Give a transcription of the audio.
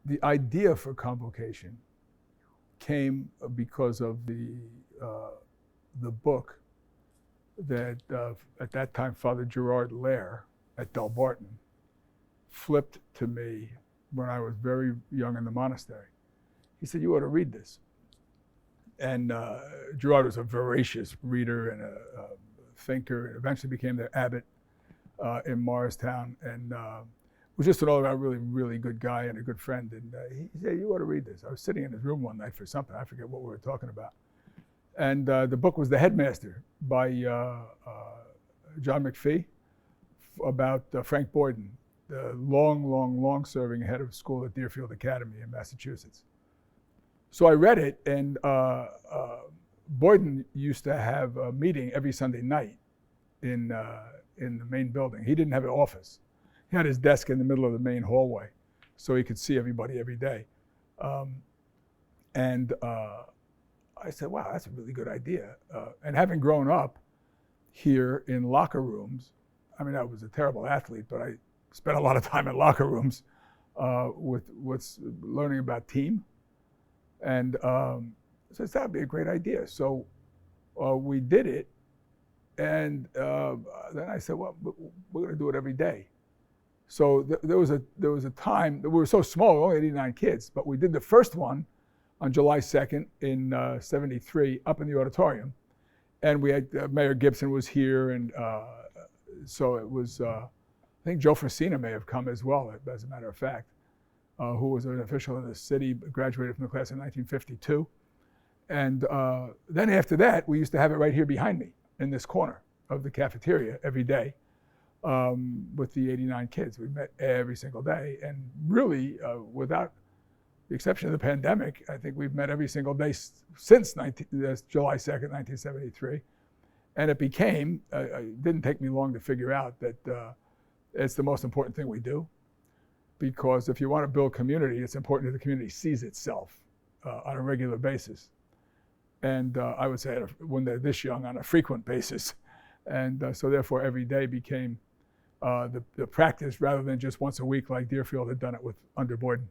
the idea for Convocation came because of the book that at that time Father Gerard Lair at Delbarton flipped to me when I was very young in the monastery. He said, "You ought to read this." And Gerard was a voracious reader and a thinker, and eventually became the abbot in Morristown, and was just an all-around really, really good guy and a good friend. And he said, "You ought to read this." I was sitting in his room one night for something, I forget what we were talking about. And the book was The Headmaster by John McPhee, about Frank Boyden, the long-serving head of school at Deerfield Academy in Massachusetts. So I read it, and Boyden used to have a meeting every Sunday night in the main building. He didn't have an office. He had his desk in the middle of the main hallway, so he could see everybody every day. I said, "Wow, that's a really good idea." And having grown up here in locker rooms, I mean, I was a terrible athlete, but I spent a lot of time in locker rooms with learning about team. And so that would be a great idea. So we did it. And then I said, "Well, we're going to do it every day." So there was a time that we were so small, only 89 kids, but we did the first one on July 2nd in 73 up in the auditorium. And we had, Mayor Gibson was here, and so it was, I think Joe Frasina may have come as well, as a matter of fact, who was an official in the city, graduated from the class in 1952. And then after that, we used to have it right here behind me in this corner of the cafeteria every day with the 89 kids. We met every single day, and really, without the exception of the pandemic, I think we've met every single day since July 2nd, 1973. And it became, it didn't take me long to figure out that it's the most important thing we do. Because if you want to build community, it's important that the community sees itself on a regular basis. And I would say when they're this young, on a frequent basis. And so therefore every day became the practice rather than just once a week like Deerfield had done it with under Boyden.